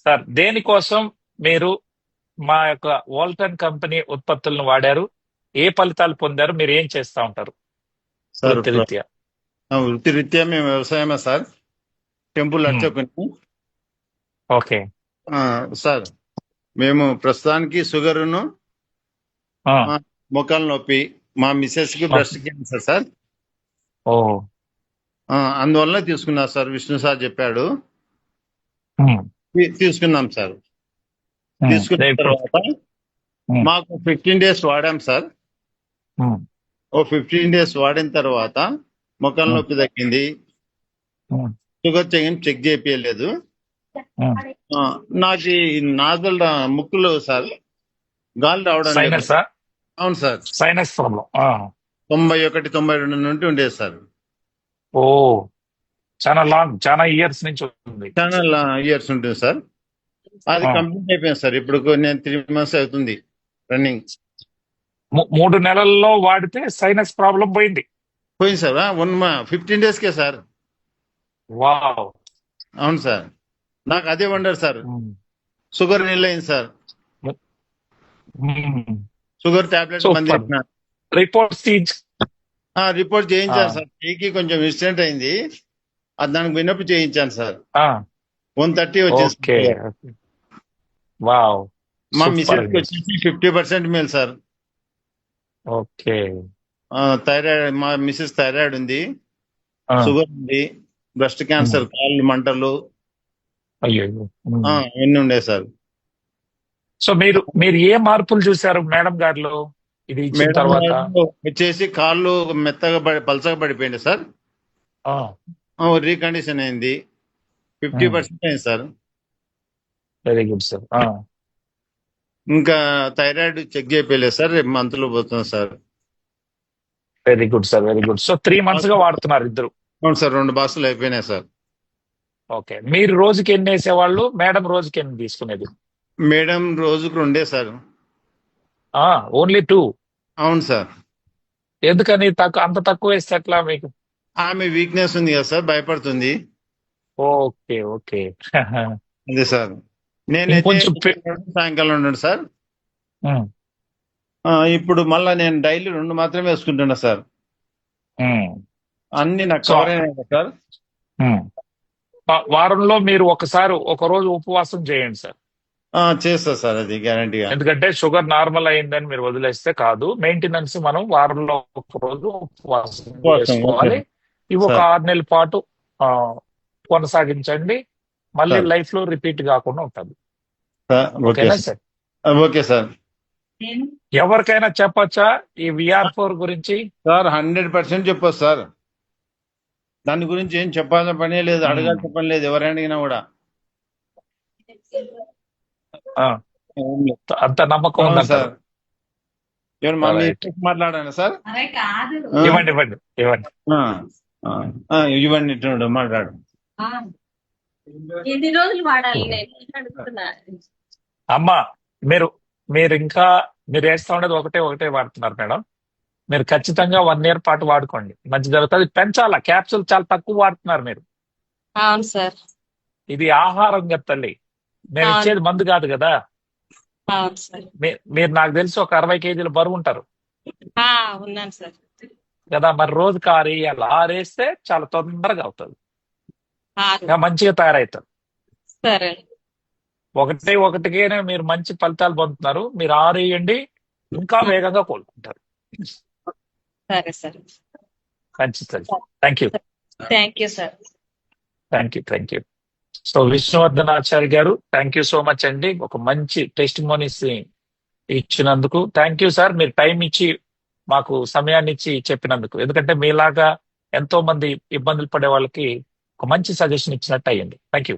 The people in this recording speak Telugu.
సార్ దేనికోసం మీరు మా యొక్క వోల్టన్ కంపెనీ ఉత్పత్తులను వాడారు? ఏ ఫలితాలు పొందారు? మీరు ఏం చేస్తా ఉంటారు సార్ వృత్తిరీత్యా? వృత్తిరీత్యా మేము వ్యవసాయమే సార్. టెంపుల్ ఉమ్, అర్చకుని. ఓకే. సార్ మేము ప్రస్తుతానికి షుగరును, ఆ, మోకాలు నొప్పి, మా మిస్సెస్ కి బ్రెస్ట్ క్యాన్సర్ సార్. ఓ అందువల్ల తీసుకున్నా సార్. విష్ణు సార్ చెప్పాడు, ఉమ్, తీసుకున్నాం సార్. ఉమ్, తీసుకున్న ఇప్పుడు తర్వాత ఉమ్, మాకు 15 days వాడాం సార్. ఉమ్, ఓ 15 days వాడిన తర్వాత మోకాలు ఉమ్, నొప్పి తగ్గింది. ఉమ్, షుగర్ చెక్ చేయించలేదు. ఉమ్. నాకు ఈ నాజల్ ముక్కులు సార్ గాలి రావడం లేదు. సైనస్ అవును సార్. Sinus problem. 91, 92 నుండి ఉండేది సార్. ఓ చాలా లాంగ్, చాలా ఇయర్స్ నుంచి ఉంది. చాలా ఇయర్స్ ఉంటుంది సార్. అది ఆ, కంప్లీట్ అయిపోయింది సార్. ఇప్పుడు నేను 3 months అవుతుంది రన్నింగ్. 3 నెలల్లో వాడితే సైనస్ ప్రాబ్లం పోయింది. పోయింది సార్. 15 daysకే సార్. వావ్. అవును సార్. నాకు అదే వండర్ సార్. ఉమ్, షుగర్ నిలైంది సార్. ఉమ్. షుగర్ టాబ్లెట్ మంది సూపర్. రిపోర్ట్స్ రిపోర్ట్ చేయించాను సార్. చెయ్యికి కొంచెం ఇన్సిడెంట్ అయింది, అది దానికి విన్నప్పుడు చేయించాను సార్. 130 వచ్చేసి. ఓకే. వావ్. మా సూపర్ మిసెస్ అండి. వచ్చేసి 50% మేలు సార్. ఓకే. థైరాయిడ్, మా మిసెస్ థైరాయిడ్ ఉంది, ఆ, షుగర్ ఉంది, బ్రెస్ట్ క్యాన్సర్, కాళ్ళు మంటలు, అయ్యో. ఇవన్నీ ఉండే సార్. సో మీరు మీరు ఏ మార్పులు చూశారు మేడం గారిలో ఇది ఇచ్చిన మేడం తర్వాత? వచ్చేసి కాళ్ళు మెత్తగా పలచగా పడిపోయింది సార్. రీకండిషన్ అయింది. 50% అయింది సార్. Very good sir. ఇంకా థైరాయిడ్ చెక్ చేయలేదు సార్. రేపు మంత్లో పోతుంది sir. Very good sir, very good. So 3 months గా వాడుతున్నారు ఇద్దరు? అవును సార్. 2 బాక్సులు అయిపోయినాయి సార్. ఓకే. మీరు రోజుకి ఎన్ని వేసేవాళ్ళు, మేడం రోజుకి ఎన్ని తీసుకునేది? మేడం రోజుకు 2 సార్. ఓన్లీ 2? అవును సార్. ఎందుకని అంత తక్కువ వేస్తే ఎట్లా మీకు? ఆమె వీక్నెస్ ఉంది కదా సార్, భయపడుతుంది. Okay, okay. అదే సార్. నేనైతే ఇంకొంచెం సాయంకాలం ఉండండి సార్. ఇప్పుడు మళ్ళా నేను డైలీ 2 మాత్రమే వేసుకుంటున్నా సార్. అన్ని నాకు కవర్ అయినాయి సార్. వారంలో మీరు ఒక రోజు ఉపవాసం చేయండి సార్. చేస్తా సార్, అది గ్యారంటీగా. ఎందుకంటే షుగర్ నార్మల్ అయిందని మీరు వదిలేస్తే కాదు, మెయింటెనెన్స్ మనం వారంలో ఒక రోజు ఉపవాసం చేసుకోవాలి. ఇవి ఒక 6 నెలల పాటు కొనసాగించండి. మళ్ళీ లైఫ్ లో రిపీట్ కాకుండా ఉంటుంది. ఓకేనా సార్? Okay sir. ఎవరికైనా చెప్పచ్చా ఈ VR4 గురించి? సార్ 100% చెప్పొచ్చు సార్. దాని గురించి ఏం చెప్పాల్సిన పనే లేదు, అడగాల్సిన పని లేదు ఎవరైనా అడిగినా కూడా. అంత నమ్మకం ఉంది సార్. ఎవరు మళ్ళీ మాట్లాడాను సార్? ఇవ్వండి ఇవ్వండి ఇవ్వండి. ఇవ్వండి, ఇటు మాట్లాడు. ఎన్ని రోజులు వాడాలి నేను అడుగుతున్నా. అమ్మా, మీరు ఇంకా మీరు వేస్తా ఉండేది ఒకటే వాడుతున్నారు మేడం. మీరు ఖచ్చితంగా 1 year పాటు వాడుకోండి, మంచి జరుగుతుంది. పెంచాలా, క్యాప్సూల్ చాలా తక్కువ వాడుతున్నారు మీరు. అవును సార్. ఇది ఆహారం కదా తల్లి, మేము ఇచ్చేది మందు కాదు కదా. అవును సార్. మీరు నాకు తెలిసి ఒక 60 kg బరువు ఉంటారు ఉన్నాను సార్ కదా. మరి రోజుకి 6 వేయాలి. 6 వేస్తే చాలా తొందరగా అవుతుంది, మంచిగా తయారవుతారు. సరే. ఒకటికే మీరు మంచి ఫలితాలు పొందుతున్నారు. మీరు 6 వేయండి, ఇంకా వేగంగా కోలుకుంటారు. సరే సార్. మంచిది. Thank you. Thank you sir. Thank you. So Vishnuvardhanachari గారు, థ్యాంక్ యూ సో మచ్ అండి. ఒక మంచి టెస్టిమోనీస్ ఇచ్చినందుకు థ్యాంక్ యూ సార్. మీరు టైం ఇచ్చి మాకు సమయాన్ని ఇచ్చి చెప్పినందుకు. ఎందుకంటే మీలాగా ఎంతో మంది ఇబ్బందులు పడే వాళ్ళకి ఒక మంచి సజెషన్ ఇచ్చినట్టు అయ్యింది. Thank you.